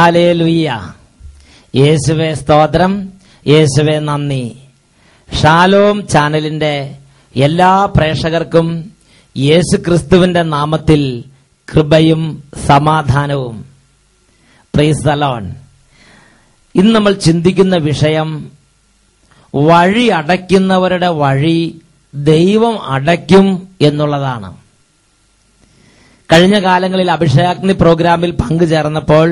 Hallelujah. യേശുവേ സ്തോത്രം, യേശുവേ നന്ദി. ഷാലോം ചാനലിന്റെ എല്ലാ പ്രേക്ഷകർക്കും യേശു ക്രിസ്തുവിന്റെ നാമത്തിൽ കൃപയും സമാധാനവും. Praise the Lord. ഇന്ന് നമ്മൾ ചിന്തിക്കുന്ന വിഷയം, വഴി അടയ്ക്കുന്നവരുടെ വഴി ദൈവം അടയ്ക്കും എന്നുള്ളതാണ്. കഴിഞ്ഞ കാലങ്ങളിൽ അഭിഷേകാഗ്നി പ്രോഗ്രാമിൽ പങ്കുചേർന്നപ്പോൾ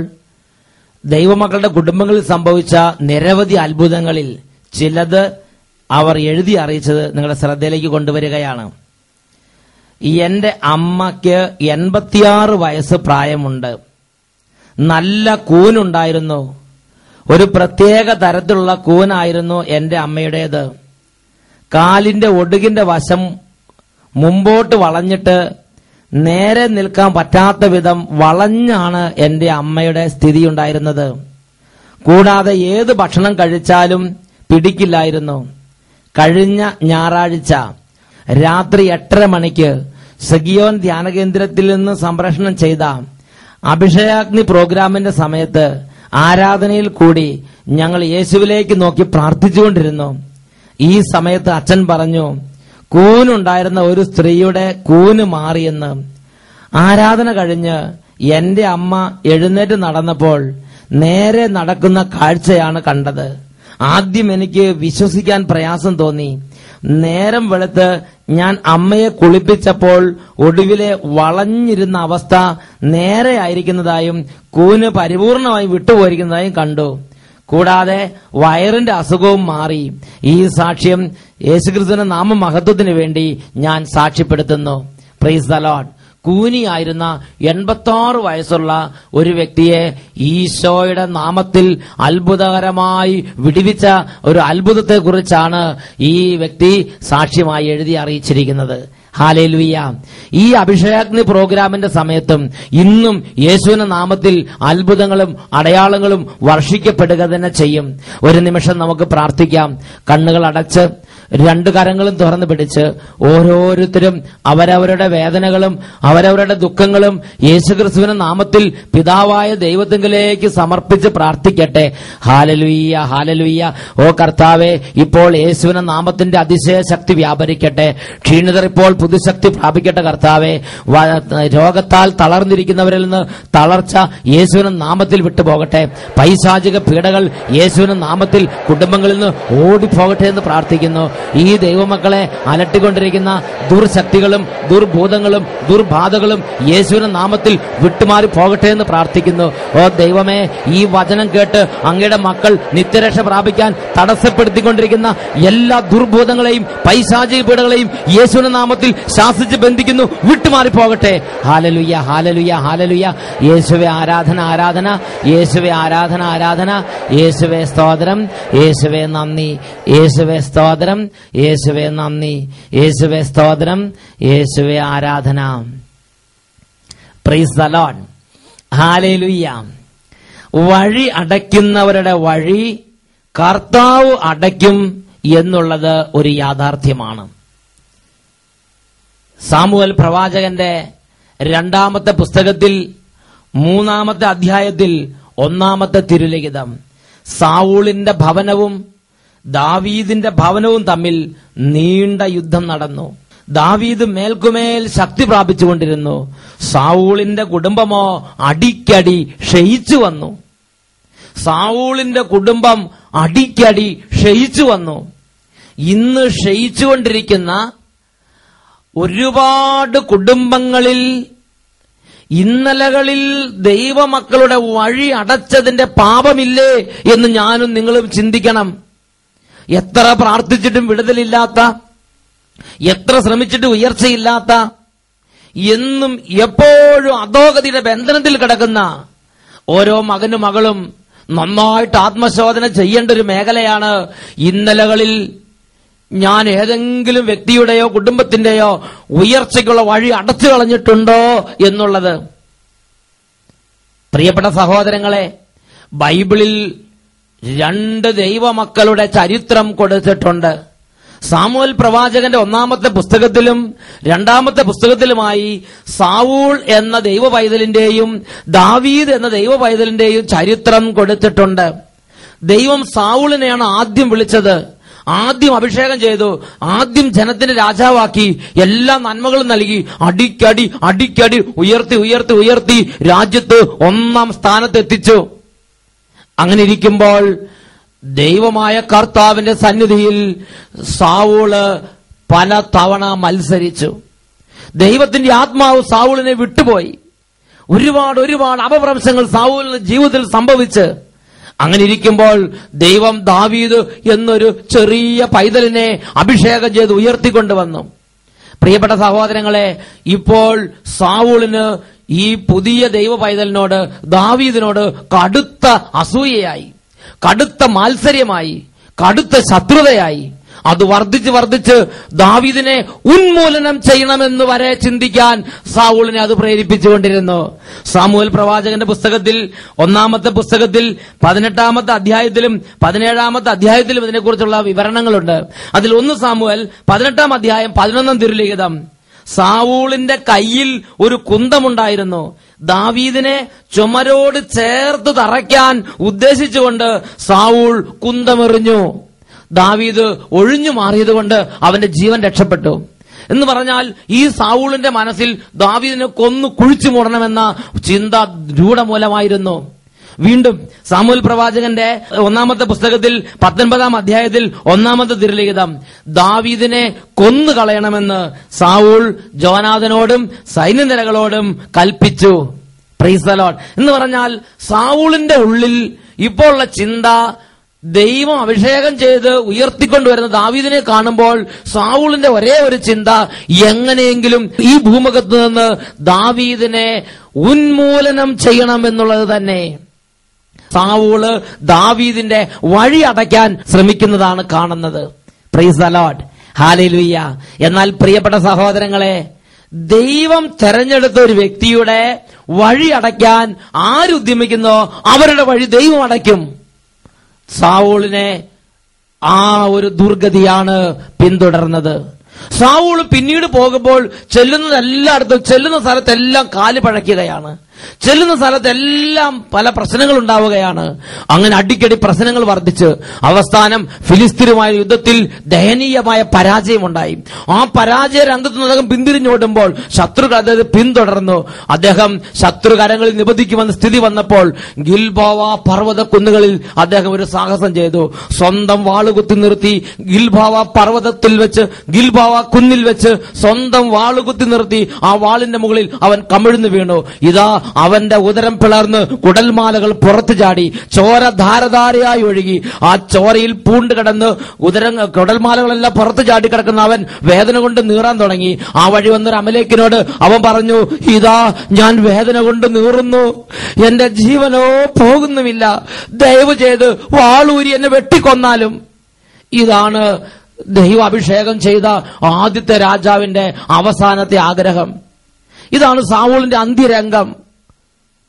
ദൈവമക്കളുടെ കുടുംബങ്ങളിൽ സംഭവിച്ച നിരവധി അത്ഭുതങ്ങളിൽ ചിലത് അവർ എഴുതി അറിയിച്ചത് നിങ്ങളുടെ ശ്രദ്ധയിലേക്ക് കൊണ്ടുവരികയാണ്. എന്റെ അമ്മയ്ക്ക് 86 വയസ്സ് പ്രായമുണ്ട്. നല്ല കൂനുണ്ടായിരുന്നു. ഒരു പ്രത്യേക തരത്തിലുള്ള കൂനായിരുന്നു എന്റെ അമ്മയുടേത്. കാലിന്റെ ഒടുകിന്റെ വശം മുമ്പോട്ട് വളഞ്ഞിട്ട് നേരെ നിൽക്കാൻ പറ്റാത്ത വിധം വളഞ്ഞാണ് എന്റെ അമ്മയുടെ സ്ഥിതി ഉണ്ടായിരുന്നത്. കൂടാതെ ഏത് ഭക്ഷണം കഴിച്ചാലും പിടിക്കില്ലായിരുന്നു. കഴിഞ്ഞ ഞായറാഴ്ച രാത്രി 8:30 മണിക്ക് സഗിയോൻ ധ്യാനകേന്ദ്രത്തിൽ നിന്ന് സംപ്രേഷണം ചെയ്ത അഭിഷേകാഗ്നി പ്രോഗ്രാമിന്റെ സമയത്ത് ആരാധനയിൽ കൂടി ഞങ്ങൾ യേശുവിലേക്ക് നോക്കി പ്രാർത്ഥിച്ചുകൊണ്ടിരുന്നു. ഈ സമയത്ത് അച്ഛൻ പറഞ്ഞു, കൂനുണ്ടായിരുന്ന ഒരു സ്ത്രീയുടെ കൂന് മാറിയെന്ന്. ആരാധന കഴിഞ്ഞ് എന്റെ അമ്മ എഴുന്നേറ്റ് നടന്നപ്പോൾ നേരെ നടക്കുന്ന കാഴ്ചയാണ് കണ്ടത്. ആദ്യം എനിക്ക് വിശ്വസിക്കാൻ പ്രയാസം തോന്നി. നേരം വെളുത്ത് ഞാൻ അമ്മയെ കുളിപ്പിച്ചപ്പോൾ ഒടുവിലെ വളഞ്ഞിരുന്ന അവസ്ഥ നേരെ ആയിരിക്കുന്നതായും കൂന് പരിപൂർണമായി വിട്ടുപോയിരിക്കുന്നതായും കണ്ടു. കൂടാതെ വയറിന്റെ അസുഖവും മാറി. ഈ സാക്ഷ്യം യേശുക്രിസ്തുവിന്റെ നാമമഹത്വത്തിന് വേണ്ടി ഞാൻ സാക്ഷ്യപ്പെടുത്തുന്നു. Praise the Lord. കൂനിയായിരുന്ന 86 വയസ്സുള്ള ഒരു വ്യക്തിയെ ഈശോയുടെ നാമത്തിൽ അത്ഭുതകരമായി വിടുവിച്ച ഒരു അത്ഭുതത്തെക്കുറിച്ചാണ് ഈ വ്യക്തി സാക്ഷ്യമായി എഴുതി അറിയിച്ചിരിക്കുന്നത്. ഹല്ലേലൂയ. ഈ അഭിഷേകാഗ്നി പ്രോഗ്രാമിന്റെ സമയത്തും ഇന്നും യേശുവിന്റെ നാമത്തിൽ അത്ഭുതങ്ങളും അടയാളങ്ങളും വർഷിക്കപ്പെടുക തന്നെ ചെയ്യും. ഒരു നിമിഷം നമുക്ക് പ്രാർത്ഥിക്കാം. കണ്ണുകൾ അടച്ച് 2 കരങ്ങളും തുറന്നു പിടിച്ച് ഓരോരുത്തരും അവരവരുടെ വേദനകളും അവരവരുടെ ദുഃഖങ്ങളും യേശുക്രിസ്തുവിന്റെ നാമത്തിൽ പിതാവായ ദൈവത്തിങ്കിലേക്ക് സമർപ്പിച്ച് പ്രാർത്ഥിക്കട്ടെ. Hallelujah, hallelujah. ഓ കർത്താവേ, ഇപ്പോൾ യേശുവിന്റെ നാമത്തിന്റെ അതിശയ ശക്തി വ്യാപരിക്കട്ടെ. ക്ഷീണിതർ ഇപ്പോൾ പുതുശക്തി പ്രാപിക്കട്ടെ. കർത്താവേ, രോഗത്താൽ തളർന്നിരിക്കുന്നവരിൽ നിന്ന് തളർച്ച യേശുവിന്റെ നാമത്തിൽ വിട്ടുപോകട്ടെ. പൈശാചിക പീഡകൾ യേശുവിന്റെ നാമത്തിൽ കുടുംബങ്ങളിൽ നിന്ന് ഓടിപ്പോകട്ടെ എന്ന് പ്രാർത്ഥിക്കുന്നു. ഈ ദൈവമക്കളെ അലട്ടിക്കൊണ്ടിരിക്കുന്ന ദുർശക്തികളും ദുർഭൂതങ്ങളും ദുർബാധകളും യേശുവിന്റെ നാമത്തിൽ വിട്ടുമാറി പോകട്ടെ എന്ന് പ്രാർത്ഥിക്കുന്നു. ഓ ദൈവമേ, ഈ വചനം കേട്ട് അങ്ങയുടെ മക്കൾ നിത്യരക്ഷ പ്രാപിക്കാൻ തടസ്സപ്പെടുത്തിക്കൊണ്ടിരിക്കുന്ന എല്ലാ ദുർഭൂതങ്ങളെയും പൈശാചിക പീഡകളെയും യേശുവിന്റെ നാമത്തിൽ ശാസിച്ച് ബന്ധിക്കുന്നു. വിട്ടുമാറി പോകട്ടെ. Hallelujah, hallelujah, hallelujah. യേശുവേ ആരാധന, ആരാധന. യേശുവേ ആരാധന, ആരാധന. യേശുവേ സ്തോത്രം, യേശുവേ നന്ദി. യേശുവേ സ്തോത്രം, യേശുവേ നന്ദി. യേശുവേ സ്തോത്രം, യേശുവേ ആരാധന. Praise the Lord. ഹല്ലേലൂയ. വഴി അടയ്ക്കുന്നവരുടെ വഴി കർത്താവ് അടയ്ക്കും എന്നുള്ളത് ഒരു യാഥാർത്ഥ്യമാണ്. സാമുവേൽ പ്രവാചകന്റെ 2-ാമത്തെ പുസ്തകത്തിൽ 3-ാമത്തെ അധ്യായത്തിൽ 1-ാമത്തെ തിരുലിഖിതം, സാവൂളിന്റെ ഭവനവും ദാവീദിന്റെ ഭവനവും തമ്മിൽ നീണ്ട യുദ്ധം നടന്നു. ദാവീദ് മേൽക്കുമേൽ ശക്തി പ്രാപിച്ചുകൊണ്ടിരുന്നു. സാവൂളിന്റെ കുടുംബമോ അടിക്കടി ക്ഷയിച്ചു വന്നു. സാവൂളിന്റെ കുടുംബം അടിക്കടി ക്ഷയിച്ചു വന്നു. ഇന്ന് ക്ഷയിച്ചുകൊണ്ടിരിക്കുന്ന ഒരുപാട് കുടുംബങ്ങളിൽ ഇന്നലകളിൽ ദൈവമക്കളുടെ വഴി അടച്ചതിന്റെ പാപമില്ലേ എന്ന് ഞാനും നിങ്ങളും ചിന്തിക്കണം. എത്ര പ്രാർത്ഥിച്ചിട്ടും വിടുതലില്ലാത്ത, എത്ര ശ്രമിച്ചിട്ടും ഉയർച്ചയില്ലാത്ത, എന്നും എപ്പോഴും അധോഗതിയുടെ ബന്ധനത്തിൽ കിടക്കുന്ന ഓരോ മകനും മകളും നന്നായിട്ട് ആത്മശോധന ചെയ്യേണ്ട ഒരു മേഖലയാണ്. ഇന്നലകളിൽ ഞാൻ ഏതെങ്കിലും വ്യക്തിയുടെയോ കുടുംബത്തിന്റെയോ ഉയർച്ചയ്ക്കുള്ള വഴി അടച്ചു കളഞ്ഞിട്ടുണ്ടോ എന്നുള്ളത്. പ്രിയപ്പെട്ട സഹോദരങ്ങളെ, ബൈബിളിൽ 2 ദൈവമക്കളുടെ ചരിത്രം കൊടുത്തിട്ടുണ്ട്. സാമുവേൽ പ്രവാചകന്റെ ഒന്നാമത്തെ പുസ്തകത്തിലും രണ്ടാമത്തെ പുസ്തകത്തിലുമായി സാവൂൾ എന്ന ദൈവ പൈതലിന്റെയും ദാവീദ് എന്ന ദൈവ പൈതലിന്റെയും ചരിത്രം കൊടുത്തിട്ടുണ്ട്. ദൈവം സാവൂളിനെയാണ് ആദ്യം വിളിച്ചത്, ആദ്യം അഭിഷേകം ചെയ്തു, ആദ്യം ജനത്തിന്റെ രാജാവാക്കി, എല്ലാ നന്മകളും നൽകി, അടിക്കടി അടിക്കടി ഉയർത്തി ഉയർത്തി ഉയർത്തി രാജ്യത്ത് ഒന്നാം സ്ഥാനത്തെത്തിച്ചു. അങ്ങനെ ഇരിക്കുമ്പോൾ ദൈവമായ കർത്താവിന്റെ സന്നിധിയിൽ സാവൂള് പല തവണ മത്സരിച്ചു. ദൈവത്തിന്റെ ആത്മാവ് സാവൂളിനെ വിട്ടുപോയി. ഒരുപാട് അപഭ്രംശങ്ങൾ സാവൂളിന്റെ ജീവിതത്തിൽ സംഭവിച്ച് അങ്ങനെ ഇരിക്കുമ്പോൾ ദൈവം ദാവീദ് എന്നൊരു ചെറിയ പൈതലിനെ അഭിഷേകം ചെയ്ത് ഉയർത്തിക്കൊണ്ടുവന്നു. പ്രിയപ്പെട്ട സഹോദരങ്ങളെ, ഇപ്പോൾ സാവൂളിന് ഈ പുതിയ ദൈവ പൈതലിനോട്, ദാവീദിനോട് കടുത്ത അസൂയയായി, കടുത്ത മാത്സര്യമായി, കടുത്ത ശത്രുതയായി. അത് വർദ്ധിച്ച് ദാവീദിനെ ഉന്മൂലനം ചെയ്യണമെന്ന് വരെ ചിന്തിക്കാൻ സാവൂളിനെ അത് പ്രേരിപ്പിച്ചുകൊണ്ടിരുന്നു. സാമുവേൽ പ്രവാചകന്റെ പുസ്തകത്തിൽ, ഒന്നാമത്തെ പുസ്തകത്തിൽ 18-ാമത്തെ അധ്യായത്തിലും 17-ാമത്തെ അധ്യായത്തിലും ഇതിനെക്കുറിച്ചുള്ള വിവരണങ്ങളുണ്ട്. അതിൽ 1 സാമുവേൽ 18-ാം അധ്യായം 11-ാം തിരുലിഖിതം. സാവൂളിന്റെ കയ്യിൽ ഒരു കുന്തമുണ്ടായിരുന്നു. ദാവീദിനെ ചുമരോട് ചേർത്ത് തറയ്ക്കാൻ ഉദ്ദേശിച്ചുകൊണ്ട് സാവൂൾ കുന്തമെറിഞ്ഞു. ദാവീദ് ഒഴിഞ്ഞു മാറിയതുകൊണ്ട് അവന്റെ ജീവൻ രക്ഷപ്പെട്ടു. എന്ന് പറഞ്ഞാൽ ഈ സാവൂളിന്റെ മനസ്സിൽ ദാവീദിനെ കൊന്നു കുഴിച്ചു മൂടണമെന്ന ചിന്ത രൂഢമൂലമായിരുന്നു. വീണ്ടും സാമുവേൽ പ്രവാചകന്റെ ഒന്നാമത്തെ പുസ്തകത്തിൽ 19-ാം അധ്യായത്തിൽ 1-ാമത്തെ തിരുലിഖിതം, ദാവീദിനെ കൊന്നു കളയണമെന്ന് സാവൂൾ ജോനാഥനോടും സൈന്യനിരകളോടും കൽപ്പിച്ചു. Praise the Lord. എന്ന് പറഞ്ഞാൽ സാവൂളിന്റെ ഉള്ളിൽ ഇപ്പോൾ ഉള്ള ചിന്ത, ദൈവം അഭിഷേകം ചെയ്ത് ഉയർത്തിക്കൊണ്ടുവരുന്ന ദാവീദിനെ കാണുമ്പോൾ സാവൂളിന്റെ ഒരേ ഒരു ചിന്ത, എങ്ങനെയെങ്കിലും ഈ ഭൂമുഖത്ത് നിന്ന് ദാവീദിനെ ഉന്മൂലനം ചെയ്യണം എന്നുള്ളത് തന്നെ. സാവൂള് ദാവീദിന്റെ വഴി അടയ്ക്കാൻ ശ്രമിക്കുന്നതാണ് കാണുന്നത്. Praise the Lord, hallelujah. എന്നാൽ പ്രിയപ്പെട്ട സഹോദരങ്ങളെ, ദൈവം തെരഞ്ഞെടുത്ത ഒരു വ്യക്തിയുടെ വഴി അടയ്ക്കാൻ ആരുദ്യമിക്കുന്നോ അവരുടെ വഴി ദൈവം അടയ്ക്കും. സാവൂളിനെ ആ ഒരു ദുർഗതിയാണ് പിന്തുടർന്നത്. സാവൂൾ പിന്നീട് പോകുമ്പോൾ ചെല്ലുന്ന സ്ഥലത്തെല്ലാം കാല് പഴയ്ക്കുകയാണ്. ചെല്ലുന്ന സ്ഥലത്തെല്ലാം പല പ്രശ്നങ്ങൾ ഉണ്ടാവുകയാണ്. അങ്ങനെ അടിക്കടി പ്രശ്നങ്ങൾ വർദ്ധിച്ച് അവസാനം ഫിലിസ്തീനുമായ യുദ്ധത്തിൽ ദയനീയമായ പരാജയമുണ്ടായി. ആ പരാജയ രംഗത്ത് നിന്ന് അദ്ദേഹം പിന്തിരിഞ്ഞോടുമ്പോൾ ശത്രുക്കൾ അദ്ദേഹം പിന്തുടർന്നു. അദ്ദേഹം ശത്രുകരങ്ങളിൽ നിബന്ധിക്കുമെന്ന സ്ഥിതി വന്നപ്പോൾ ഗിൽബോവ പർവ്വത കുന്നുകളിൽ അദ്ദേഹം ഒരു സാഹസം ചെയ്തു. സ്വന്തം വാളുകുത്തി നിർത്തി ഗിൽബോവ പർവ്വതത്തിൽ വെച്ച്, ഗിൽബോവ കുന്നിൽ വെച്ച് സ്വന്തം വാളുകുത്തി നിർത്തി ആ വാളിന്റെ മുകളിൽ അവൻ കമിഴ്ന്നു വീണു. ഇതാ അവന്റെ ഉദരം പിളർന്ന് കുടൽമാലകൾ പുറത്തു ചാടി, ചോര ധാരധാരയായി ഒഴുകി. ആ ചോരയിൽ പൂണ്ട് കിടന്ന് കുടൽമാലകളെല്ലാം പുറത്തു ചാടി കിടക്കുന്ന അവൻ വേദന കൊണ്ട് നീറാൻ തുടങ്ങി. ആ വഴി വന്നൊരു അമലേക്കിനോട് അവൻ പറഞ്ഞു, ഇതാ ഞാൻ വേദന കൊണ്ട് നീറുന്നു, എന്റെ ജീവനോ പോകുന്നുമില്ല, ദയവ് ചെയ്ത് വാളൂരി എന്നെ വെട്ടിക്കൊന്നാലും. ഇതാണ് ദൈവാഭിഷേകം ചെയ്ത ആദ്യത്തെ രാജാവിന്റെ അവസാനത്തെ ആഗ്രഹം. ഇതാണ് സാവൂളിന്റെ അന്ത്യരംഗം.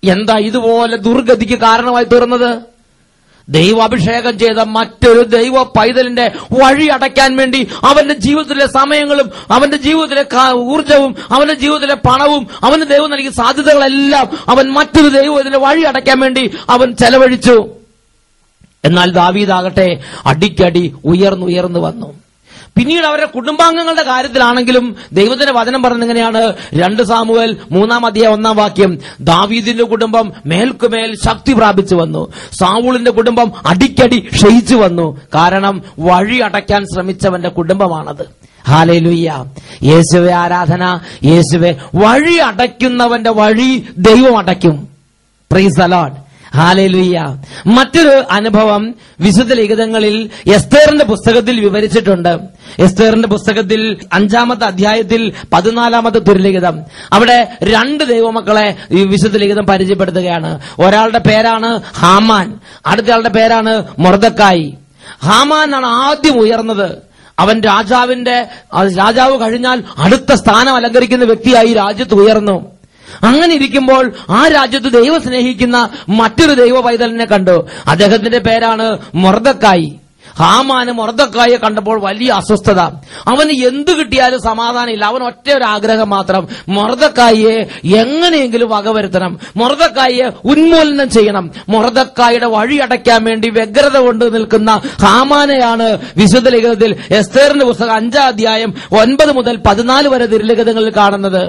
എന്താ ഇതുപോലെ ദുർഗതിക്ക് കാരണമായി തീർന്നത്? ദൈവാഭിഷേകം ചെയ്ത മറ്റൊരു ദൈവ പൈതലിന്റെ വഴി അടയ്ക്കാൻ വേണ്ടി അവന്റെ ജീവിതത്തിലെ സമയങ്ങളും അവന്റെ ജീവിതത്തിലെ ഊർജവും അവന്റെ ജീവിതത്തിലെ പണവും അവന് ദൈവം നൽകിയ സാധ്യതകളെല്ലാം അവൻ മറ്റൊരു ദൈവത്തിന്റെ വഴി അടയ്ക്കാൻ വേണ്ടി അവൻ ചെലവഴിച്ചു. എന്നാൽ ദാവീദാകട്ടെ അടിക്കടി ഉയർന്നു വന്നു. പിന്നീട് അവരുടെ കുടുംബാംഗങ്ങളുടെ കാര്യത്തിലാണെങ്കിലും ദൈവത്തിന്റെ വചനം പറഞ്ഞെങ്ങനെയാണ്? 2 സാമുവേൽ 3-ാം അധ്യായം 1-ാം വാക്യം, ദാവീദിന്റെ കുടുംബം മേൽക്കുമേൽ ശക്തി പ്രാപിച്ചു വന്നു, സാവൂളിന്റെ കുടുംബം അടിക്കടി ക്ഷയിച്ചു വന്നു. കാരണം വഴി അടയ്ക്കാൻ ശ്രമിച്ചവന്റെ കുടുംബമാണത്. ഹല്ലേലൂയ. യേശുവേ ആരാധന. യേശുവേ. വഴി അടയ്ക്കുന്നവന്റെ വഴി ദൈവം അടയ്ക്കും. Praise the Lord. ഹല്ലേലൂയ. മറ്റൊരു അനുഭവം വിശുദ്ധ ലിഖിതങ്ങളിൽ എസ്തേറിന്റെ പുസ്തകത്തിൽ വിവരിച്ചിട്ടുണ്ട്. എസ്തേറിന്റെ പുസ്തകത്തിൽ 5-ാമത്തെ അധ്യായത്തിൽ 14-ാമത്തെ തിരുലിഖിതം. അവിടെ 2 ദൈവമക്കളെ ഈ വിശുദ്ധ ലിഖിതം പരിചയപ്പെടുത്തുകയാണ്. ഒരാളുടെ പേരാണ് ഹാമാൻ, അടുത്തയാളുടെ പേരാണ് മൊർദെഖായി. ഹാമാനാണ് ആദ്യം ഉയർന്നത്. അവൻ രാജാവ് കഴിഞ്ഞാൽ അടുത്ത സ്ഥാനം അലങ്കരിക്കുന്ന വ്യക്തിയായി രാജ്യത്ത് ഉയർന്നു. അങ്ങനെ ഇരിക്കുമ്പോൾ ആ രാജ്യത്ത് ദൈവം സ്നേഹിക്കുന്ന മറ്റൊരു ദൈവ പൈതലിനെ കണ്ടു. അദ്ദേഹത്തിന്റെ പേരാണ് മൊർദെഖായി. ഹാമാന് മൊർദെഖായിയെ കണ്ടപ്പോൾ വലിയ അസ്വസ്ഥത. അവന് എന്ത് കിട്ടിയാലും സമാധാനമില്ല. അവൻ ഒറ്റ ഒരു ആഗ്രഹം മാത്രം, മൊർദെഖായിയെ എങ്ങനെയെങ്കിലും വകവരുത്തണം, മൊർദെഖായിയെ ഉന്മൂലനം ചെയ്യണം. മൊർദെഖായിയുടെ വഴി അടയ്ക്കാൻ വേണ്ടി വ്യഗ്രത കൊണ്ട് നിൽക്കുന്ന ഹാമാനെയാണ് വിശുദ്ധ ലിഖിതത്തിൽ എസ്തേറിന്റെ പുസ്തകം 5-ാം അധ്യായം 9 മുതൽ 14 വരെ തിരുലിഖിതങ്ങളിൽ കാണുന്നത്.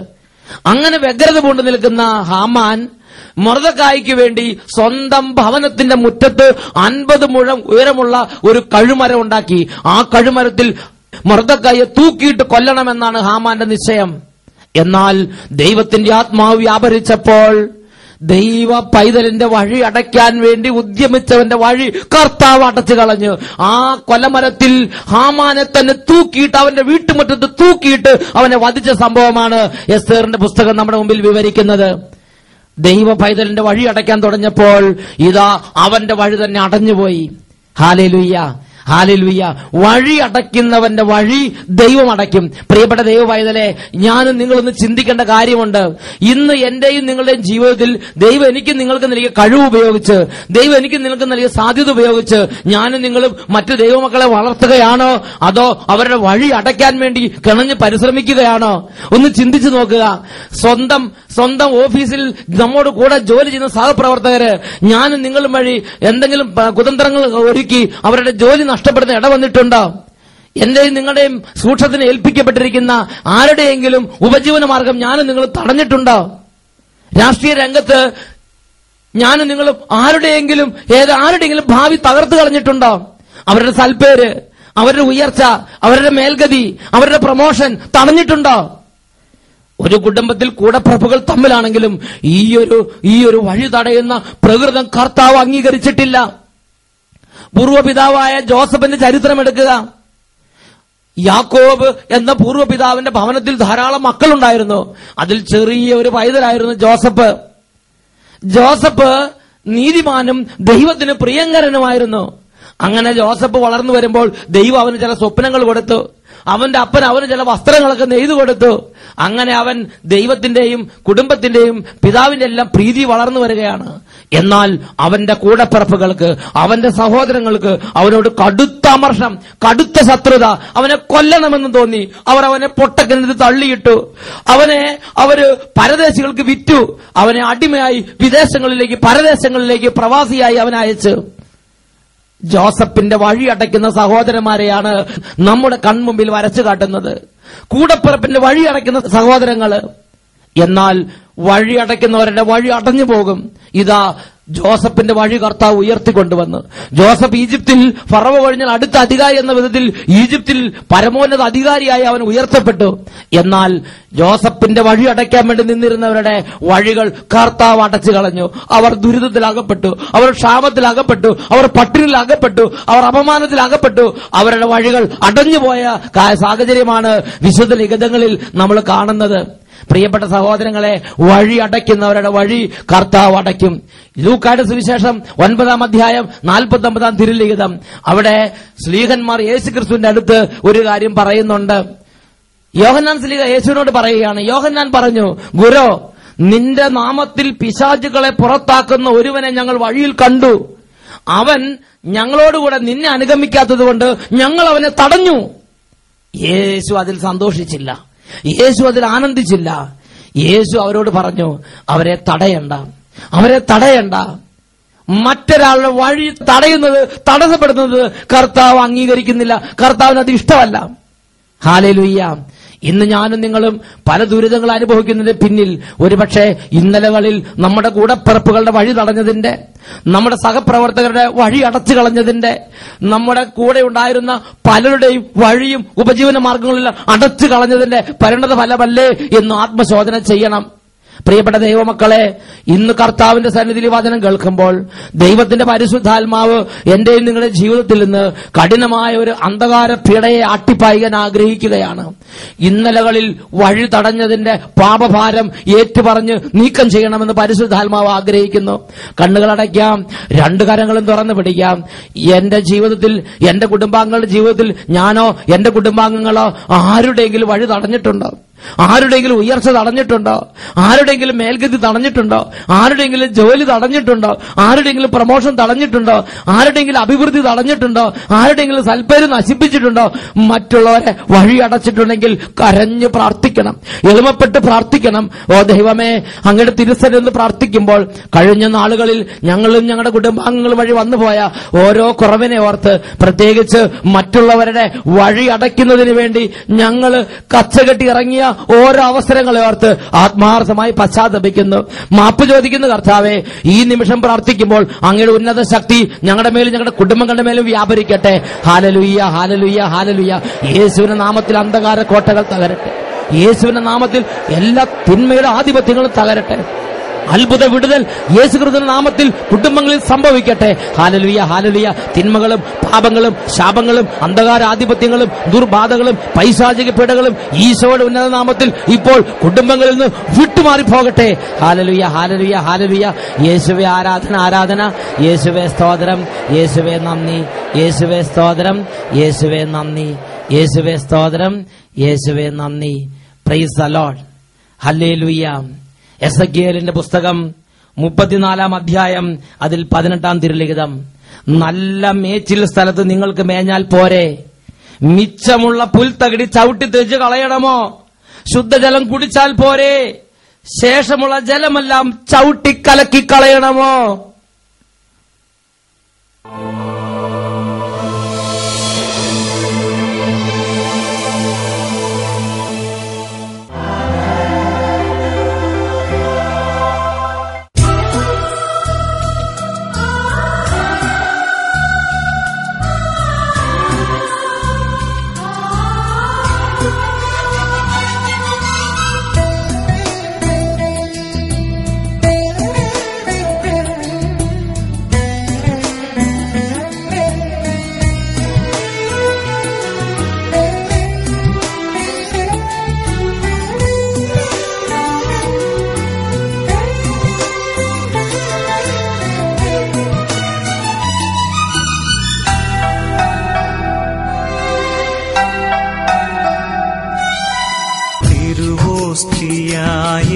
അങ്ങനെ വ്യഗ്രത കൊണ്ട് നിൽക്കുന്ന ഹാമാൻ മൊർദെഖായിക്ക് വേണ്ടി സ്വന്തം ഭവനത്തിന്റെ മുറ്റത്ത് 50 മുഴം ഉയരമുള്ള ഒരു കഴുമരം ഉണ്ടാക്കി. ആ കഴുമരത്തിൽ മൊർദെഖായിയെ തൂക്കിയിട്ട് കൊല്ലണമെന്നാണ് ഹാമാന്റെ നിശ്ചയം. എന്നാൽ ദൈവത്തിന്റെ ആത്മാവ് വ്യാപരിച്ചപ്പോൾ ദൈവ പൈതലിന്റെ വഴി അടയ്ക്കാൻ വേണ്ടി ഉദ്യമിച്ചവന്റെ വഴി കർത്താവ് അടച്ചു കളഞ്ഞു. ആ കൊലമരത്തിൽ ഹാമാനെ തന്നെ തൂക്കിയിട്ട്, അവന്റെ വീട്ടുമുറ്റത്ത് തൂക്കിയിട്ട് അവനെ വധിച്ച സംഭവമാണ് എസ്തേറിന്റെ പുസ്തകം നമ്മുടെ മുമ്പിൽ വിവരിക്കുന്നത്. ദൈവ പൈതലിന്റെ വഴി അടയ്ക്കാൻ തുടങ്ങിയപ്പോൾ ഇതാ അവന്റെ വഴി തന്നെ അടഞ്ഞുപോയി. Hallelujah, hallelujah. വഴി അടയ്ക്കുന്നവന്റെ വഴി ദൈവം അടയ്ക്കും. പ്രിയപ്പെട്ട ദൈവ പൈതലെ, ഞാനും നിങ്ങളൊന്ന് ചിന്തിക്കേണ്ട കാര്യമുണ്ട്. ഇന്ന് എന്റെയും നിങ്ങളുടെയും ജീവിതത്തിൽ ദൈവം എനിക്ക് നിങ്ങൾക്ക് നൽകിയ കഴിവ് ഉപയോഗിച്ച്, ദൈവം എനിക്ക് നിങ്ങൾക്ക് നൽകിയ സാധ്യത ഉപയോഗിച്ച് ഞാനും നിങ്ങളും മറ്റു ദൈവമക്കളെ വളർത്തുകയാണോ, അതോ അവരുടെ വഴി അടയ്ക്കാൻ വേണ്ടി കിണഞ്ഞ് പരിശ്രമിക്കുകയാണോ? ഒന്ന് ചിന്തിച്ചു നോക്കുക. സ്വന്തം ഓഫീസിൽ നമ്മോട് കൂടെ ജോലി ചെയ്യുന്ന സഹപ്രവർത്തകര് ഞാനും നിങ്ങളും വഴി എന്തെങ്കിലും കുതന്ത്രങ്ങൾ ഒരുക്കി അവരുടെ ജോലി നഷ്ടപ്പെടുന്ന ഇട വന്നിട്ടുണ്ടോ? എന്റെയും നിങ്ങളുടെയും സൂക്ഷ്മത്തിന് ഏൽപ്പിക്കപ്പെട്ടിരിക്കുന്ന ആരുടെയെങ്കിലും ഉപജീവന മാർഗം ഞാനും നിങ്ങൾ തടഞ്ഞിട്ടുണ്ടോ? രാഷ്ട്രീയ രംഗത്ത് ഞാനും നിങ്ങളും ആരുടെയെങ്കിലും ഭാവി തകർത്ത് കളഞ്ഞിട്ടുണ്ടോ? അവരുടെ സൽപ്പേര്, അവരുടെ ഉയർച്ച, അവരുടെ മേൽഗതി, അവരുടെ പ്രമോഷൻ തടഞ്ഞിട്ടുണ്ടോ? ഒരു കുടുംബത്തിൽ കൂടപ്പിറപ്പുകൾ തമ്മിലാണെങ്കിലും ഈ ഒരു വഴി തടയുന്ന പ്രകൃതം കർത്താവ് അംഗീകരിച്ചിട്ടില്ല. പൂർവ്വപിതാവായ ജോസഫിന്റെ ചരിത്രം എടുക്കുക. യാക്കോബ് എന്ന പൂർവ്വപിതാവിന്റെ ഭവനത്തിൽ ധാരാളം മക്കളുണ്ടായിരുന്നു. അതിൽ ചെറിയ ഒരു പൈതലായിരുന്നു ജോസഫ് നീതിമാനും ദൈവത്തിന് പ്രിയങ്കരനുമായിരുന്നു. അങ്ങനെ ജോസഫ് വളർന്നു വരുമ്പോൾ ദൈവം അവന് ചില സ്വപ്നങ്ങൾ കൊടുത്തു. അവന്റെ അപ്പൻ അവന് ചില വസ്ത്രങ്ങളൊക്കെ നെയ്തു കൊടുത്തു. അങ്ങനെ അവൻ ദൈവത്തിന്റെയും കുടുംബത്തിന്റെയും പിതാവിന്റെ എല്ലാം പ്രീതി വളർന്നു വരികയാണ്. എന്നാൽ അവന്റെ കൂടപ്പിറപ്പുകൾക്ക്, അവന്റെ സഹോദരങ്ങൾക്ക് അവനോട് കടുത്ത അമർഷം, കടുത്ത ശത്രുത, അവനെ കൊല്ലണമെന്ന് തോന്നി. അവനെ പൊട്ടക്കിണറ്റിൽ തള്ളിയിട്ടു. അവര് പരദേശികൾക്ക് വിറ്റു. അവനെ അടിമയായി വിദേശങ്ങളിലേക്ക്, പരദേശങ്ങളിലേക്ക് പ്രവാസിയായി അവനെ അയച്ചു. ജോസഫിന്റെ വഴി അടയ്ക്കുന്ന സഹോദരന്മാരെയാണ് നമ്മുടെ കൺമുമ്പിൽ വരച്ചു കാട്ടുന്നത്. കൂടപ്പിറപ്പിന്റെ വഴി അടയ്ക്കുന്ന സഹോദരങ്ങള്. എന്നാൽ വഴി അടയ്ക്കുന്നവരുടെ വഴി അടഞ്ഞു പോകും. ഇതാ ജോസഫിന്റെ വഴി കർത്താവ് ഉയർത്തിക്കൊണ്ടുവന്നു. ജോസഫ് ഈജിപ്തിൽ ഫറവോ കഴിഞ്ഞാൽ അടുത്ത അധികാരി എന്ന വിധത്തിൽ ഈജിപ്തിൽ പരമോന്നത അധികാരിയായി അവൻ ഉയർത്തപ്പെട്ടു. എന്നാൽ ജോസഫിന്റെ വഴി അടയ്ക്കാൻ വേണ്ടി നിന്നിരുന്നവരുടെ വഴികൾ കർത്താവ് അടച്ചു കളഞ്ഞു. അവർ ദുരിതത്തിലകപ്പെട്ടു, അവർ ക്ഷാമത്തിലകപ്പെട്ടു, അവർ പട്ടിണിയിലകപ്പെട്ടു, അവർ അപമാനത്തിലകപ്പെട്ടു. അവരുടെ വഴികൾ അടഞ്ഞുപോയ സാഹചര്യമാണ് വിശുദ്ധ ലിഖിതങ്ങളിൽ നമ്മൾ കാണുന്നത്. പ്രിയപ്പെട്ട സഹോദരങ്ങളെ, വഴി അടയ്ക്കുന്നവരുടെ വഴി കർത്താവ് അടയ്ക്കും. ലൂക്കായുടെ സുവിശേഷം 9-ാം അധ്യായം 49-ാം തിരുലിഖിതം, അവിടെ ശ്ലീഹന്മാർ യേശുക്രിസ്തുവിന്റെ അടുത്ത് ഒരു കാര്യം പറയുന്നുണ്ട്. യോഹന്നാൻ ശ്ലീഹ യേശുവിനോട് പറയുകയാണ്. യോഹന്നാൻ പറഞ്ഞു, ഗുരോ, നിന്റെ നാമത്തിൽ പിശാചുകളെ പുറത്താക്കുന്ന ഒരുവനെ ഞങ്ങൾ വഴിയിൽ കണ്ടു. അവൻ ഞങ്ങളോടുകൂടെ നിന്നെ അനുഗമിക്കാത്തത് കൊണ്ട് ഞങ്ങൾ അവനെ തടഞ്ഞു. യേശു അതിൽ സന്തോഷിച്ചില്ല, യേശു അതിൽ ആനന്ദിച്ചില്ല. യേശു അവരോട് പറഞ്ഞു, അവരെ തടയണ്ട. മറ്റൊരാളുടെ വഴി തടസ്സപ്പെടുന്നത് കർത്താവ് അംഗീകരിക്കുന്നില്ല, കർത്താവിന് അത് ഇഷ്ടമല്ല. ഹല്ലേലൂയ. ഇന്ന് ഞാനും നിങ്ങളും പല ദുരിതങ്ങൾ അനുഭവിക്കുന്നതിന്റെ പിന്നിൽ ഒരുപക്ഷെ ഇന്നലകളിൽ നമ്മുടെ കൂടപ്പിറപ്പുകളുടെ വഴി തടഞ്ഞതിന്റെ, നമ്മുടെ സഹപ്രവർത്തകരുടെ വഴി അടച്ചു കളഞ്ഞതിന്റെ, നമ്മുടെ കൂടെ ഉണ്ടായിരുന്ന പലരുടെയും വഴിയും ഉപജീവന മാർഗങ്ങളെല്ലാം അടച്ചു കളഞ്ഞതിന്റെ പരിണത ഫലമല്ലേ എന്ന് ആത്മശോധന ചെയ്യണം. പ്രിയപ്പെട്ട ദൈവമക്കളെ, ഇന്ന് കർത്താവിന്റെ സന്നിധിയിൽ വചനം കേൾക്കുമ്പോൾ ദൈവത്തിന്റെ പരിശുദ്ധാത്മാവ് എന്റെയും നിങ്ങളുടെ ജീവിതത്തിൽ നിന്ന് കഠിനമായ ഒരു അന്ധകാര പീഡയെ അട്ടിപ്പായിക്കാൻ ആഗ്രഹിക്കുകയാണ്. ഇന്നലകളിൽ വഴി തടഞ്ഞതിന്റെ പാപഭാരം ഏറ്റുപറഞ്ഞ് നീക്കം ചെയ്യണമെന്ന് പരിശുദ്ധാത്മാവ് ആഗ്രഹിക്കുന്നു. കണ്ണുകളടയ്ക്കാം, രണ്ട് കരങ്ങളും തുറന്നു പിടിക്കാം. എന്റെ ജീവിതത്തിൽ, എന്റെ കുടുംബാംഗങ്ങളുടെ ജീവിതത്തിൽ ഞാനോ എന്റെ കുടുംബാംഗങ്ങളോ ആരുടെയെങ്കിലും വഴി തടഞ്ഞിട്ടുണ്ടോ? ആരുടെയെങ്കിലും ഉയർച്ച തടഞ്ഞിട്ടുണ്ടോ? ആരുടെയെങ്കിലും മേൽഗതി തടഞ്ഞിട്ടുണ്ടോ? ആരുടെയെങ്കിലും ജോലി തടഞ്ഞിട്ടുണ്ടോ? ആരുടെയെങ്കിലും പ്രമോഷൻ തടഞ്ഞിട്ടുണ്ടോ? ആരുടെയെങ്കിലും അഭിവൃദ്ധി തടഞ്ഞിട്ടുണ്ടോ? ആരുടെയെങ്കിലും സൽപ്പേര് നശിപ്പിച്ചിട്ടുണ്ടോ? മറ്റുള്ളവരെ വഴി അടച്ചിട്ടുണ്ടെങ്കിൽ കരഞ്ഞു പ്രാർത്ഥിക്കണം, എളിമപ്പെട്ട് പ്രാർത്ഥിക്കണം. ഓ ദൈവമേ, അങ്ങയുടെ തിരുസന്നിധിയിൽ പ്രാർത്ഥിക്കുമ്പോൾ കഴിഞ്ഞ നാളുകളിൽ ഞങ്ങളും ഞങ്ങളുടെ കുടുംബാംഗങ്ങൾ വഴി വന്നുപോയ ഓരോ കുറവിനെ ഓർത്ത്, പ്രത്യേകിച്ച് മറ്റുള്ളവരുടെ വഴി അടയ്ക്കുന്നതിന് വേണ്ടി ഞങ്ങൾ കച്ചകെട്ടി ഇറങ്ങിയ ഓരോ അവസരങ്ങളെ ഓർത്ത് ആത്മാർത്ഥമായി പശ്ചാത്തപിക്കുന്നു, മാപ്പ് ചോദിക്കുന്നു. കർത്താവേ, ഈ നിമിഷം പ്രാർത്ഥിക്കുമ്പോൾ അങ്ങയുടെ ഉന്നത ശക്തി ഞങ്ങളുടെ മേലും ഞങ്ങളുടെ കുടുംബങ്ങളുടെ മേലും വ്യാപരിക്കട്ടെ. Hallelujah, hallelujah, hallelujah. യേശുവിന്റെ നാമത്തിൽ അന്ധകാര കോട്ടകൾ തകരട്ടെ. യേശുവിന്റെ നാമത്തിൽ എല്ലാ തിന്മയുടെ ആധിപത്യങ്ങളും തകരട്ടെ. അത്ഭുത വിടുതൽ യേശുക്രിസ്തുവിന്റെ നാമത്തിൽ കുടുംബങ്ങളിൽ സംഭവിക്കട്ടെ. Hallelujah, hallelujah. തിന്മകളും പാപങ്ങളും ശാപങ്ങളും അന്ധകാരാധിപത്യങ്ങളും ദുർബാധകളും പൈശാചിക പീഡകളും ഈശോയുടെ ഉന്നത നാമത്തിൽ ഇപ്പോൾ കുടുംബങ്ങളിൽ നിന്ന് വിട്ടുമാറിപ്പോകട്ടെ. Hallelujah, hallelujah, hallelujah. യേശുവേ ആരാധന, ആരാധന. യേശുവേ സ്തോത്രം, യേശുവേ നന്ദി, യേശുവേ സ്തോത്രം, യേശുവേ നന്ദി, യേശുവേ സ്തോത്രം, യേശുവേ നന്ദി. Praise the Lord. ഹല്ലേലൂയ. എസെക്കിയേലിന്റെ പുസ്തകം 34 അധ്യായം, അതിൽ 18 തിരുലിഖിതം. നല്ല മേച്ചിൽ സ്ഥലത്ത് നിങ്ങൾക്ക് മേഞ്ഞാൽ പോരെ? മിച്ചമുള്ള പുൽത്തകിടി ചവിട്ടി തെളിച്ച് കളയണമോ? ശുദ്ധജലം കുടിച്ചാൽ പോരെ? ശേഷമുള്ള ജലമെല്ലാം ചവിട്ടി കലക്കി കളയണമോ?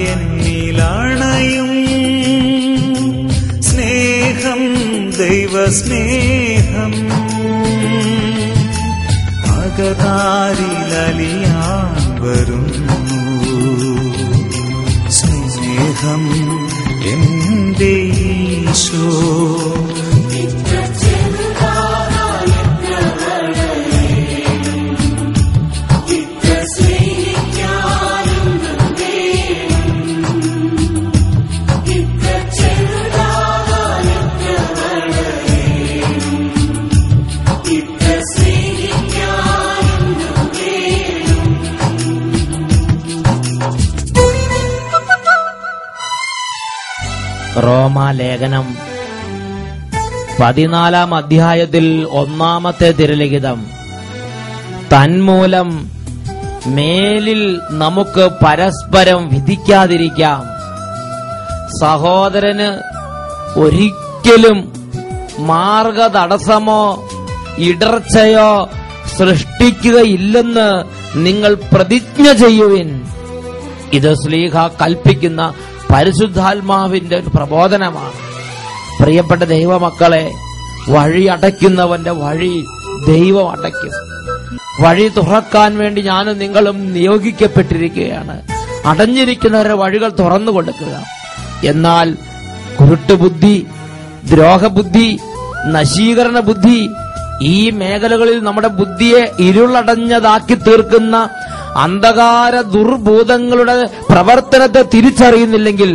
എന്നിലണയും സ്നേഹം, ദൈവസ്നേഹം അകതാരിലലിയാൻ വരുന്നു. സ്നേഹം എന്റെ ഈശോ റോമാലേഖനം 14 അധ്യായത്തിൽ 1 തിരുലിഖിതം. തന്മൂലം മേലിൽ നമുക്ക് പരസ്പരം വിധിക്കാതിരിക്കാം. സഹോദരന് ഒരിക്കലും മാർഗതടസ്സമോ ഇടർച്ചയോ സൃഷ്ടിക്കുകയില്ലെന്ന് നിങ്ങൾ പ്രതിജ്ഞ ചെയ്യുവിൻ. ഇത് ശ്ലീഹ കൽപ്പിക്കുന്ന പരിശുദ്ധാത്മാവിന്റെ ഒരു പ്രബോധനമാണ്. പ്രിയപ്പെട്ട ദൈവമക്കളെ, വഴി അടയ്ക്കുന്നവന്റെ വഴി ദൈവം അടയ്ക്കും. വഴി തുറക്കാൻ വേണ്ടി ഞാനും നിങ്ങളും നിയോഗിക്കപ്പെട്ടിരിക്കുകയാണ്. അടഞ്ഞിരിക്കുന്നവരുടെ വഴികൾ തുറന്നു കൊടുക്കുക. എന്നാൽ കുരുട്ടുബുദ്ധി, ദ്രോഹബുദ്ധി, നശീകരണ ബുദ്ധി, ഈ മേഖലകളിൽ നമ്മുടെ ബുദ്ധിയെ ഇരുളടഞ്ഞതാക്കി തീർക്കുന്ന അന്ധകാര ദുർഭൂതങ്ങളുടെ പ്രവർത്തനത്തെ തിരിച്ചറിയുന്നില്ലെങ്കിൽ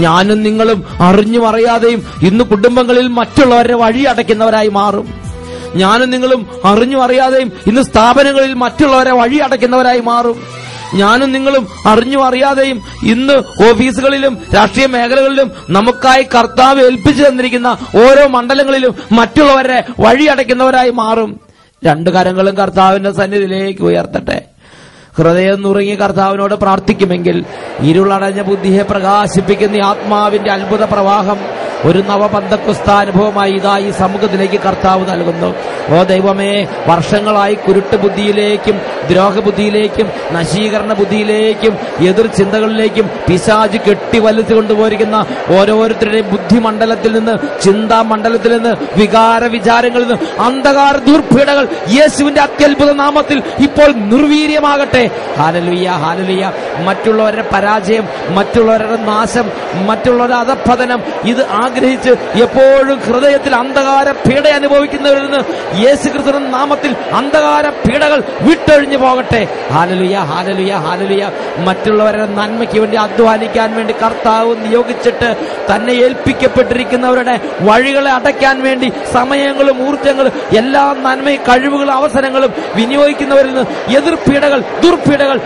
ഞാനും നിങ്ങളും അറിഞ്ഞും അറിയാതെയും ഇന്ന് കുടുംബങ്ങളിൽ മറ്റുള്ളവരുടെ വഴി അടയ്ക്കുന്നവരായി മാറും. ഞാനും നിങ്ങളും അറിഞ്ഞും അറിയാതെയും ഇന്ന് സ്ഥാപനങ്ങളിൽ മറ്റുള്ളവരെ വഴി അടയ്ക്കുന്നവരായി മാറും. ഞാനും നിങ്ങളും അറിഞ്ഞും അറിയാതെയും ഇന്ന് ഓഫീസുകളിലും രാഷ്ട്രീയ മേഖലകളിലും നമുക്കായി കർത്താവ് ഏൽപ്പിച്ചു തന്നിരിക്കുന്ന ഓരോ മണ്ഡലങ്ങളിലും മറ്റുള്ളവരെ വഴി അടയ്ക്കുന്നവരായി മാറും. 2 കരങ്ങളും കർത്താവിന്റെ സന്നിധിയിലേക്ക് ഉയർത്തട്ടെ. ഹൃദയം നുറുങ്ങി കർത്താവിനോട് പ്രാർത്ഥിക്കുമെങ്കിൽ ഇരുളടഞ്ഞ ബുദ്ധിയെ പ്രകാശിപ്പിക്കുന്ന ആത്മാവിന്റെ അത്ഭുത പ്രവാഹം ഒരു നവപന്തക്കുസ്ത അനുഭവമായി ഇതാ ഈ സമൂഹത്തിലേക്ക് കർത്താവ് നൽകുന്നു. ഓ ദൈവമേ, വർഷങ്ങളായി കുരുട്ട് ബുദ്ധിയിലേക്കും ദ്രോഹബുദ്ധിയിലേക്കും നശീകരണ ബുദ്ധിയിലേക്കും എതിർ ചിന്തകളിലേക്കും പിശാച് കെട്ടി വലിച്ചു കൊണ്ടുപോയിരിക്കുന്ന ഓരോരുത്തരുടെയും ബുദ്ധിമണ്ഡലത്തിൽ നിന്ന്, ചിന്താമണ്ഡലത്തിൽ നിന്ന്, വികാര വിചാരങ്ങളിൽ നിന്ന് അന്ധകാര ദുർപീഡകൾ യേശുവിന്റെ അത്യത്ഭുത നാമത്തിൽ ഇപ്പോൾ നിർവീര്യമാകട്ടെ. Hallelujah, hallelujah. മറ്റുള്ളവരുടെ പരാജയം, മറ്റുള്ളവരുടെ നാശം, മറ്റുള്ളവരുടെ അധപ്പതനം ഇത് ആഗ്രഹിച്ച് എപ്പോഴും ഹൃദയത്തിൽ അന്ധകാര പീഡ അനുഭവിക്കുന്നവരിൽ നിന്ന് യേശുക്രിസ്തുവിന്റെ നാമത്തിൽ അന്ധകാര പീഡകൾ വിട്ടൊഴിഞ്ഞു പോകട്ടെ. Hallelujah, hallelujah, hallelujah. മറ്റുള്ളവരുടെ നന്മയ്ക്ക് വേണ്ടി അധ്വാനിക്കാൻ വേണ്ടി കർത്താവ് നിയോഗിച്ചിട്ട് തന്നെ ഏൽപ്പിക്കപ്പെട്ടിരിക്കുന്നവരുടെ വഴികളെ അടയ്ക്കാൻ വേണ്ടി സമയങ്ങളും ഊർജ്ജങ്ങളും എല്ലാ നന്മയും കഴിവുകളും അവസരങ്ങളും വിനിയോഗിക്കുന്നവരിൽ നിന്ന് എതിർപീഡകൾ ദുർപീഡകൾ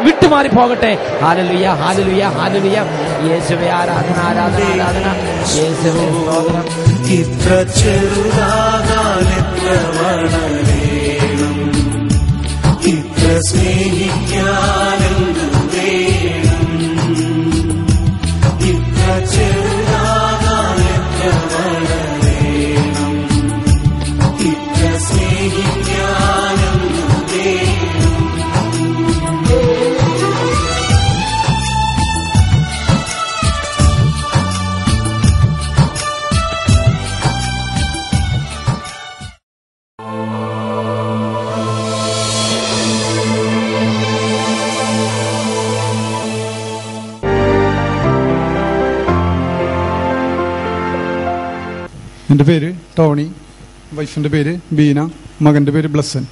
വിട്ടുമാറി പോകട്ടെ. Hallelujah, hallelujah, hallelujah. യേശുവേ ആരാധന, ആരാധന, ആരാധന. യേശുവേ സ്തോത്രം. ഇത്ര ചെറുതാകാൻ എത്ര വളരണം, ഇത്ര സ്നേഹിക്കാനെന്തു വേണം, ഇത്ര ചെറുതാകാൻ എത്ര വളരണം, ഇത്ര സ്നേഹിക്കാനെന്തു വേണം. എൻ്റെ പേര് ടോണി, വൈഫിൻ്റെ പേര് ബീന, മകൻ്റെ പേര് ബ്ലസ്സൻ.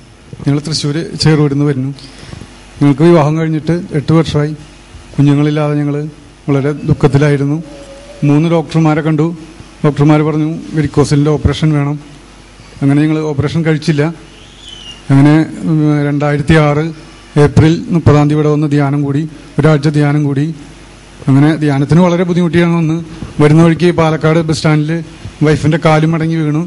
ഞങ്ങൾ തൃശ്ശൂർ ചേറൂരിൽ നിന്ന് വരുന്നു. ഞങ്ങൾക്ക് വിവാഹം കഴിഞ്ഞിട്ട് 8 വർഷമായി. കുഞ്ഞുങ്ങളില്ലാതെ ഞങ്ങൾ വളരെ ദുഃഖത്തിലായിരുന്നു. 3 ഡോക്ടർമാരെ കണ്ടു. ഡോക്ടർമാർ പറഞ്ഞു വെരിക്കോസിലിൻ്റെ ഓപ്പറേഷൻ വേണം. അങ്ങനെ ഞങ്ങൾ ഓപ്പറേഷൻ കഴിച്ചില്ല. അങ്ങനെ 2006 ഏപ്രിൽ 30 ഇവിടെ വന്ന് ധ്യാനം കൂടി. ഒരാഴ്ച ധ്യാനം കൂടി. അങ്ങനെ ധ്യാനത്തിന് വളരെ ബുദ്ധിമുട്ടിയാണ് വന്ന്. വരുന്ന വഴിക്ക് പാലക്കാട് ബസ് സ്റ്റാൻഡിൽ വൈഫിൻ്റെ കാലും മടങ്ങി വീണു.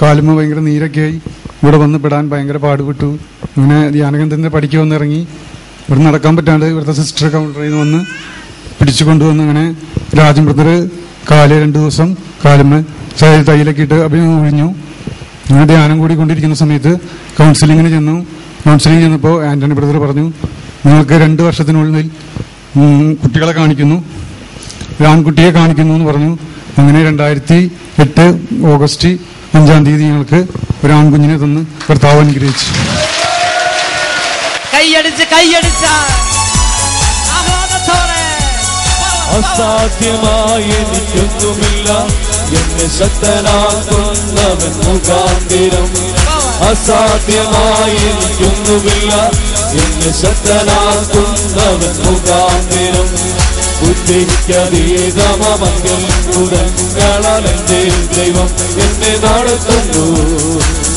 കാലുമ്മ ഭയങ്കര നീരൊക്കെയായി. ഇവിടെ വന്ന് പെടാൻ ഭയങ്കര പാടുപെട്ടു. അങ്ങനെ ധ്യാനകേന്ദ്രത്തിൻ്റെ പടിക്ക് വന്നിറങ്ങി. ഇവിടെ നടക്കാൻ പറ്റാണ്ട് ഇവിടുത്തെ സിസ്റ്റർ കൗണ്ടറിൽ നിന്ന് വന്ന് പിടിച്ചു കൊണ്ടുവന്ന് അങ്ങനെ രാജൻ ബ്രദർ കാല് 2 ദിവസം കാലുമ്മ തൈലൊക്കെ ഇട്ട് ഒഴിഞ്ഞു. അങ്ങനെ ധ്യാനം കൂടിക്കൊണ്ടിരിക്കുന്ന സമയത്ത് കൗൺസിലിങ്ങിന് ചെന്നു. കൗൺസിലിംഗ് ചെന്നപ്പോൾ ആന്റണി ബ്രദർ പറഞ്ഞു, നിങ്ങൾക്ക് 2 വർഷത്തിനുള്ളിൽ കുട്ടികളെ കാണിക്കുന്നു, ഒരു ആൺകുട്ടിയെ കാണിക്കുന്നു എന്ന് പറഞ്ഞു. അങ്ങനെ 2008 ഓഗസ്റ്റ് 5 ഞങ്ങൾക്ക് ഒരു ആൺകുഞ്ഞിനെ തന്ന് കർത്താവ് അനുഗ്രഹിച്ചു. അസാധ്യമായി എനിക്കൊന്നുമില്ല, എന്നെ ശക്തനാക്കുന്നവൻ മുഖാന്തിരം. അസാധ്യമായി എനിക്കൊന്നുമില്ല, എന്നെ ശക്തനാക്കുന്നവൻ മുഖാന്തിരം. ബുദ്ധിക്കതീതമമങ്കിൽ പുറങ്ങളാൽ എന്റെ ദൈവം എന്നെ നടത്തുന്നു.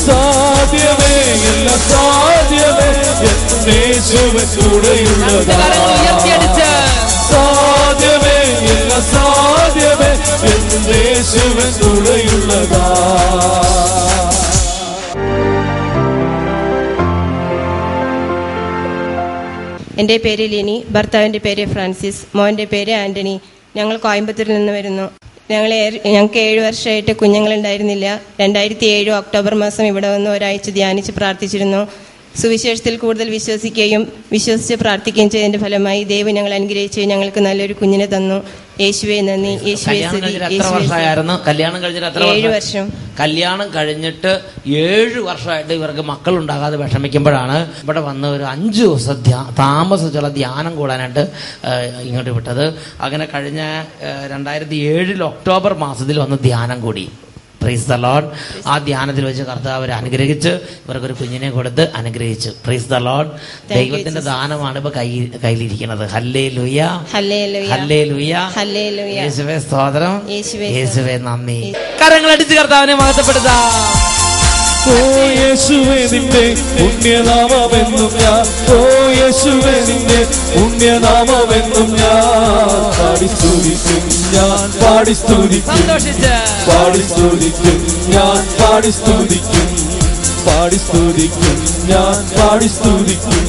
സാധ്യമേ ഇല്ല, സാധ്യമേ യേശുവിൻ കൂടെയുള്ളതാ. സാധ്യമേ ഇല്ല, സാധ്യമേ യേശുവിൻ കൂടെയുള്ളതാ. എൻ്റെ പേര് ലിനി, ഭർത്താവിൻ്റെ പേര് ഫ്രാൻസിസ്, മോൻ്റെ പേര് ആൻ്റണി. ഞങ്ങൾ കോയമ്പത്തൂരിൽ നിന്ന് വരുന്നു. ഞങ്ങൾക്ക് 7 വർഷമായിട്ട് കുഞ്ഞുങ്ങളുണ്ടായിരുന്നില്ല. 2007 ഒക്ടോബർ മാസം ഇവിടെ വന്ന് ഒരാഴ്ച ധ്യാനിച്ച് പ്രാർത്ഥിച്ചിരുന്നു. സുവിശേഷത്തിൽ കൂടുതൽ വിശ്വസിക്കുകയും വിശ്വസിച്ച് പ്രാർത്ഥിക്കുകയും ചെയ്തതിന്റെ ഫലമായി ദൈവം ഞങ്ങൾ അനുഗ്രഹിച്ച് ഞങ്ങൾക്ക് നല്ലൊരു കുഞ്ഞിനെ തന്നു. യേശുവേ നന്ദി. കല്യാണം കഴിഞ്ഞിട്ട് 7 വർഷം. കല്യാണം കഴിഞ്ഞിട്ട് 7 വർഷമായിട്ട് ഇവർക്ക് മക്കളുണ്ടാകാതെ വിഷമിക്കുമ്പോഴാണ് ഇവിടെ വന്ന് ഒരു 5 ദിവസം താമസിച്ചുള്ള ധ്യാനം കൂടാനായിട്ട് ഇങ്ങോട്ട് വിട്ടത്. അങ്ങനെ കഴിഞ്ഞ 2007 ഒക്ടോബർ മാസത്തിൽ വന്ന് ധ്യാനം കൂടി. Praise the Lord. ആ ധ്യാനത്തിൽ വെച്ച് കർത്താവ് അവരെ അനുഗ്രഹിച്ച് ഇവർക്കൊരു കുഞ്ഞിനെ കൊടുത്ത് അനുഗ്രഹിച്ചു. Praise the Lord. ദൈവത്തിന്റെ ദാനമാണ് ഇപ്പൊ കയ്യിലിരിക്കുന്നത്. ഹല്ലേലൂയ, ഹല്ലേലൂയ, യേശുവേ സ്തോത്രം, യേശുവേ നന്ദി. കരങ്ങളടിച്ച് കർത്താവിനെ മഹത്വപ്പെടുത്താം. ഓ യേശുവേ നിന്റെ പുണ്യനാമമെന്നും ഞാൻ, ഓ യേശുവേ നിന്റെ പുണ്യനാമമെന്നും ഞാൻ പാടി സ്തുതിക്കും, ഞാൻ പാടി സ്തുതിക്കും, പാടി സ്തുതിക്കും, ഞാൻ പാടി സ്തുതിക്കും, പാടി സ്തുതിക്കും, ഞാൻ പാടി സ്തുതിക്കും.